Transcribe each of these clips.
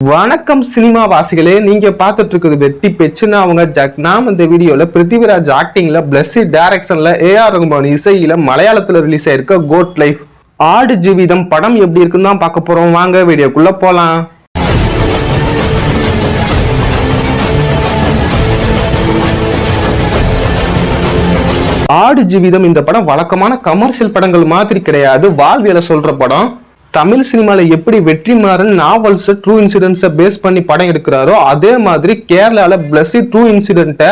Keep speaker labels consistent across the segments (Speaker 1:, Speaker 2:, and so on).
Speaker 1: வணக்கம் சினிமா வாசிகளே, நீங்க பார்த்துட்டு இருக்குது வெட்டி பெச்சுன்னு அவங்க ஜக். நாம் இந்த வீடியோல பிருத்திவிராஜ் ஆக்டிங்ல, பிளஸ்ஸி டைரக்ஷன்ல, ஏஆர் ரகுமான் இசையில மலையாளத்துல ரிலீஸ் ஆயிருக்க கோட் லைஃப் ஆடு ஜீவிதம் படம் எப்படி இருக்குன்னு தான் பார்க்க போறோம். வாங்க வீடியோக்குள்ள போலாம். ஆடு ஜீவிதம் இந்த படம் வழக்கமான கமர்ஷியல் படங்கள் மாதிரி கிடையாது. வாழ்வியலை சொல்ற படம். தமிழ் சினிமால எப்படி வெற்றிமாறன் நாவல்ஸ் ட்ரூ இன்சிடென்ட்ஸை பேஸ் பண்ணி படம் எடுக்கிறாரோ அதே மாதிரி கேரளால பிளஸ்ஸி ட்ரூ இன்சிடென்ட்டை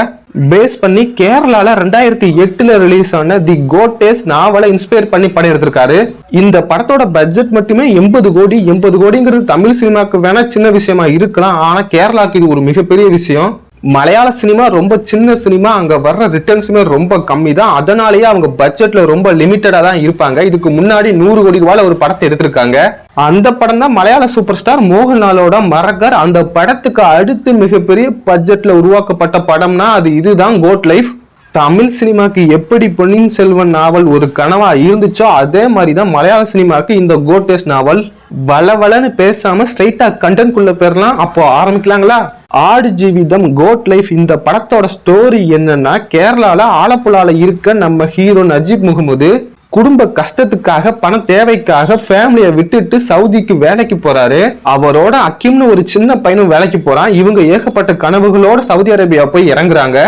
Speaker 1: பேஸ் பண்ணி கேரளால 2008 ரிலீஸ் ஆன தி கோட்டேஸ் நாவலை இன்ஸ்பயர் பண்ணி படம் எடுத்திருக்காரு. இந்த படத்தோட பட்ஜெட் மட்டுமே 80 கோடி. 80 கோடிங்கிறது தமிழ் சினிமாக்கு வேணா சின்ன விஷயமா இருக்கலாம், ஆனா கேரளாக்கு இது ஒரு மிகப்பெரிய விஷயம். மலையாள சினிமா ரொம்ப சின்ன சினிமா, அங்க வர்ற ரிட்டர்ன்ஸுமே ரொம்ப கம்மி தான். அதனாலேயே அவங்க பட்ஜெட்ல ரொம்ப லிமிட்டடா தான் இருப்பாங்க. இதுக்கு முன்னாடி 100 கோடி ரூபாய் ஒரு படத்தை எடுத்திருக்காங்க. அந்த படம் தான் மலையாள சூப்பர் ஸ்டார் மோகன்லாலோட மரகர். அந்த படத்துக்கு அடுத்து மிகப்பெரிய பட்ஜெட்ல உருவாக்கப்பட்ட படம்னா அது இதுதான் கோட் லைஃப். தமிழ் சினிமாக்கு எப்படி பொன்னியின் செல்வன் நாவல் ஒரு கனவா இருந்துச்சோ அதே மாதிரிதான் மலையாள சினிமாக்கு இந்த கோட்டேஸ் நாவல். வளவளன்னு பேசாம ஸ்ட்ரைட்டா கண்டென்ட் குள்ள போயிடலாம். அப்போ ஆரம்பிக்கலாங்களா? ஆடு ஜீவிதம் கோட் லைஃப். இந்த படத்தோட ஸ்டோரி என்னன்னா, கேரளால ஆலப்புழால இருக்க நம்ம ஹீரோ நஜீப் முகமது குடும்ப கஷ்டத்துக்காக, பண தேவைக்காக ஃபேமிலியை விட்டுட்டு சவுதிக்கு வேலைக்கு போறாரு. அவரோட அக்கிம்னு ஒரு சின்ன பையனும் வேலைக்கு போறான். இவங்க ஏகப்பட்ட கனவுகளோட சவுதி அரேபியா போய் இறங்குறாங்க.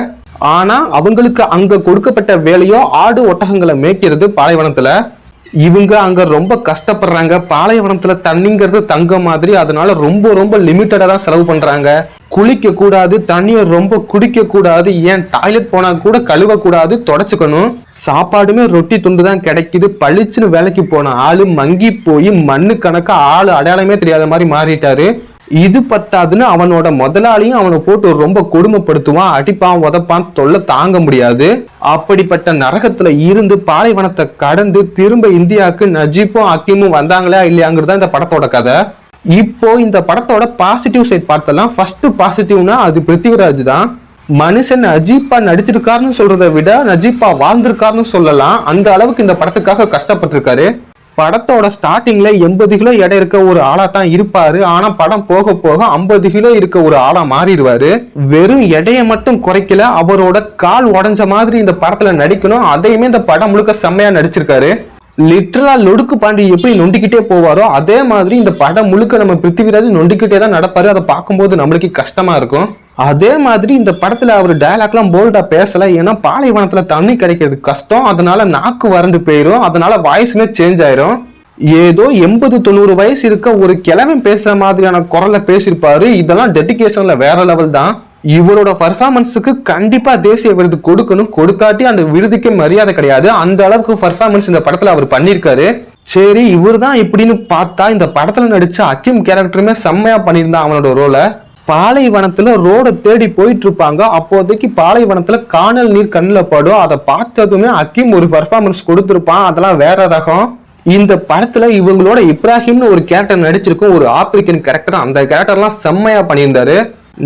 Speaker 1: ஆனா அவங்களுக்கு அங்க கொடுக்கப்பட்ட வேலையோ ஆடு ஒட்டகங்களை மேய்க்கிறது பாலைவனத்துல. இவங்க அங்க ரொம்ப கஷ்டப்படுறாங்க. பாலைவனத்துல தண்ணிங்கிறது தங்க மாதிரி, அதனால ரொம்ப லிமிட்டடா தான் செலவு பண்றாங்க. குளிக்க கூடாது, தண்ணியை ரொம்ப குடிக்க கூடாது, ஏன் டாய்லெட் போனா கூட கழுவ கூடாது, தொடச்சுக்கணும். சாப்பாடுமே ரொட்டி துண்டு தான் கிடைக்குது. பளிச்சுன்னு வேலைக்கு போன ஆளு மங்கி போய் மண்ணு கணக்கா ஆளு அடையாளமே தெரியாத மாதிரி மாறிட்டாரு. இது பத்தாதுன்னு அவனோட முதலாளியும் அவனை போட்டு ரொம்ப கொடுமைப்படுத்துவான், அடிப்பான், உதப்பான், தொல்லை தாங்க முடியாது. அப்படிப்பட்ட நரகத்துல இருந்து பாலைவனத்தை கடந்து திரும்ப இந்தியாவுக்கு நஜீப்பும் அக்கீமும் வந்தாங்களா இல்லையாங்கிறது இந்த படத்தோட கதை. இப்போ இந்த படத்தோட பாசிட்டிவ் சைட் பார்த்தலாம். ஃபர்ஸ்ட் பாசிட்டிவ்னா அது பிருத்திவிராஜ் தான். மனுஷன் நஜீப்பா நடிச்சிருக்காருன்னு சொல்றதை விட நஜீப்பா வாழ்ந்திருக்காருன்னு சொல்லலாம். அந்த அளவுக்கு இந்த படத்துக்காக கஷ்டப்பட்டிருக்காரு. படத்தோட ஸ்டார்டிங்ல 80 கிலோ எடை இருக்க ஒரு ஆளா தான் இருப்பாரு. ஆனா படம் போக போக 50 கிலோ இருக்க ஒரு ஆளா மாறிடுவாரு. வெறும் எடையை மட்டும் குறைக்கல, அவரோட கால் உடஞ்ச மாதிரி இந்த படத்துல நடிக்கணும். அதையுமே இந்த படம் முழுக்க செம்மையா நடிச்சிருக்காரு. லிட்டரலா லொடுக்கு பாண்டி எப்படி நொண்டிக்கிட்டே போவாரோ அதே மாதிரி இந்த படம் முழுக்க நம்ம பிருத்திவிராஜ் நொண்டிக்கிட்டே தான் நடப்பாரு. அதை பார்க்கும்போது நம்மளுக்கு கஷ்டமா இருக்கும். அதே மாதிரி இந்த படத்துல அவர் டயலாக்லாம் போல்டா பேசல. ஏன்னா பாலைவனத்துல தண்ணி கிடைக்கிறது கஷ்டம், அதனால நாக்கு வறண்டு போயிரும், அதனால வாய்ஸ்மே சேஞ்ச் ஆயிரும். ஏதோ 80-90 வயசு இருக்க ஒரு கிழவன் பேசுற மாதிரியான குரல்ல பேசியிருப்பாரு. இதெல்லாம் டெடிகேஷன்ல வேற லெவல் தான். இவரோட பர்ஃபார்மன்ஸுக்கு கண்டிப்பா தேசிய விருது கொடுக்கணும். கொடுக்காட்டி அந்த விருதுக்கு மரியாதை கிடையாது. அந்த அளவுக்கு பர்ஃபார்மன்ஸ் இந்த படத்துல அவர் பண்ணிருக்காரு. சரி, இவர் தான் இப்படின்னு பார்த்தா இந்த படத்துல நடிச்ச அக்கீம் கேரக்டருமே செம்மையா பண்ணியிருந்தான் அவனோட ரோல. பாலைவனத்துல ரோட தேடி போயிட்டு இருப்பாங்க. அப்போதைக்கு பாலைவனத்துல காணல் நீர் கண்ணுல படும். அதை பார்த்ததுமே அக்கீம் ஒரு பர்ஃபார்மன்ஸ் கொடுத்திருப்பான். அதெல்லாம் வேற ரகம். இந்த படத்துல இவங்களோட இப்ராஹிம்னு ஒரு கேரக்டர் நடிச்சிருக்கும், ஒரு ஆப்பிரிக்கன் கேரக்டர். அந்த கேரக்டர்லாம் செம்மையா பண்ணியிருந்தாரு.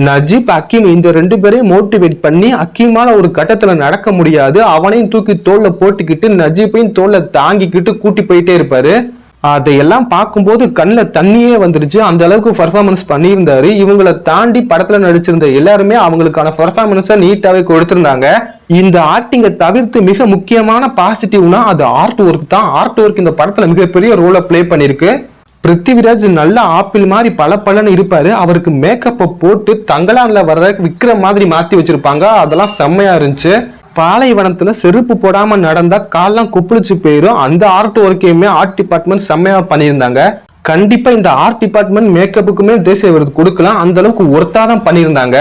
Speaker 1: நஜீப் அக்கீம் இந்த 2 பேரையும் மோட்டிவேட் பண்ணி அக்கீமால ஒரு கட்டத்துல நடக்க முடியாது, அவனையும் தூக்கி தோல்ல போட்டுக்கிட்டு நஜீப்பையும் தோல்ல தாங்கிக்கிட்டு கூட்டி போயிட்டே இருப்பாரு. அதையெல்லாம் பார்க்கும்போது கண்ணில் தண்ணியே வந்துருச்சு. அந்த அளவுக்கு பர்ஃபார்மன்ஸ் பண்ணியிருந்தாரு. இவங்களை தாண்டி படத்துல நடிச்சிருந்த எல்லாருமே அவங்களுக்கான பர்ஃபார்மன்ஸை நீட்டாவே கொடுத்திருந்தாங்க. இந்த ஆக்டிங்கை தவிர்த்து மிக முக்கியமான பாசிட்டிவ்னா அது ஆர்ட் ஒர்க் தான். ஆர்ட் ஒர்க் இந்த படத்துல மிகப்பெரிய ரோலை பிளே பண்ணிருக்கு. பிருத்திவிராஜ் நல்ல ஆப்பிள் மாதிரி பல இருப்பாரு. அவருக்கு மேக்கப்பை போட்டு தங்கலான்ல வர்ற விக்கிற மாதிரி மாத்தி வச்சிருப்பாங்க. அதெல்லாம் செம்மையா இருந்துச்சு. பாலைவனத்துல செருப்பு போடாம நடந்தா கால்லாம் குப்பிளிச்சு போயிரும். அந்த ஆர்ட் ஒர்க்கையுமே ஆர்ட் டிபார்ட்மெண்ட் செம்மையா பண்ணியிருந்தாங்க. கண்டிப்பா இந்த ஆர்ட் டிபார்ட்மெண்ட் மேக்கப்புக்குமே தேசிய விருது கொடுக்கலாம். அந்த அளவுக்கு ஒர்த்தாதான் பண்ணியிருந்தாங்க.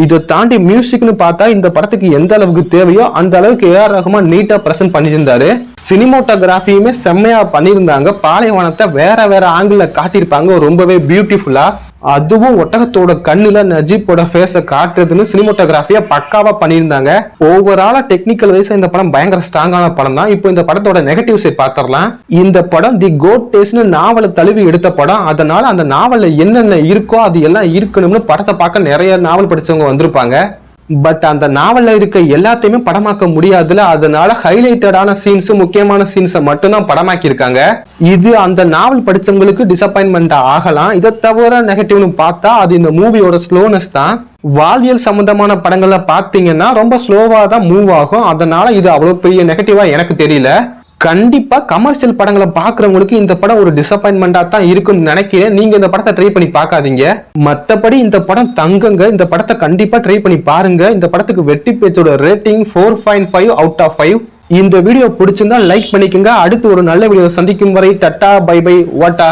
Speaker 1: இதை தாண்டி மியூசிக்னு பார்த்தா இந்த படத்துக்கு எந்த அளவுக்கு தேவையோ அந்த அளவுக்கு ஏஆர் ரகுமான் நீட்டா பிரசன்ட் பண்ணியிருந்தாரு. சினிமோட்டோகிராஃபியுமே செம்மையா பண்ணியிருந்தாங்க. பாலைவனத்தை வேற ஆங்கிள் காட்டியிருப்பாங்க ரொம்பவே பியூட்டிஃபுல்லா. அதுவும் ஒட்டகத்தோட கண்ணுல நஜீப்போட ஃபேஸை காட்டுறதுன்னு சினிமோட்டோகிராஃபியா பக்காவா பண்ணியிருந்தாங்க. ஓவராலா டெக்னிக்கல் வைஸா இந்த படம் பயங்கர ஸ்ட்ராங்கான படம் தான். இப்போ இந்த படத்தோட நெகட்டிவ் சைட் பார்த்துடலாம். இந்த படம் தி கோட் டேஸ்ட்னு நாவலை தழுவி எடுத்த படம். அதனால அந்த நாவல்ல என்னென்ன இருக்கோ அது எல்லாம் இருக்கணும்னு படத்தை பார்க்க நிறைய நாவல் படிச்சவங்க வந்திருப்பாங்க. பட் அந்த நாவல்ல இருக்க எல்லாத்தையுமே படமாக்க முடியாதுல, அதனால ஹைலைட்டடான சீன்ஸ், முக்கியமான சீன்ஸை மட்டும்தான் படமாக்கி இருக்காங்க. இது அந்த நாவல் படிச்சவங்களுக்கு டிசப்பாயின்மெண்ட் ஆகலாம். இதை தவிர நெகட்டிவ்னு பார்த்தா அது இந்த மூவியோட ஸ்லோனஸ் தான். வாழ்வியல் சம்பந்தமான படங்கள்ல பாத்தீங்கன்னா ரொம்ப ஸ்லோவா தான் மூவ் ஆகும். அதனால இது அவ்வளவு பெரிய நெகட்டிவா எனக்கு தெரியல. கண்டிப்பா கமர்ஷியல் படங்களை பாக்குறவங்களுக்கு இந்த படம் ஒரு டிசப்பாயின்மெண்டா தான் இருக்குன்னு நினைக்கிறேன். நீங்க இந்த படத்தை ட்ரை பண்ணி பார்க்காதீங்க. மத்தபடி இந்த படம் தங்குங்க. இந்த படத்தை கண்டிப்பா ட்ரை பண்ணி பாருங்க. இந்த படத்துக்கு வெட்டி பேச்சோட ரேட்டிங் 4.5 அவுட் ஆஃப் 5. இந்த வீடியோ பிடிச்சிருந்தா லைக் பண்ணிக்கோங்க. அடுத்து ஒரு நல்ல வீடியோ சந்திக்கும் வரை டட்டா பை பை வாட்டா.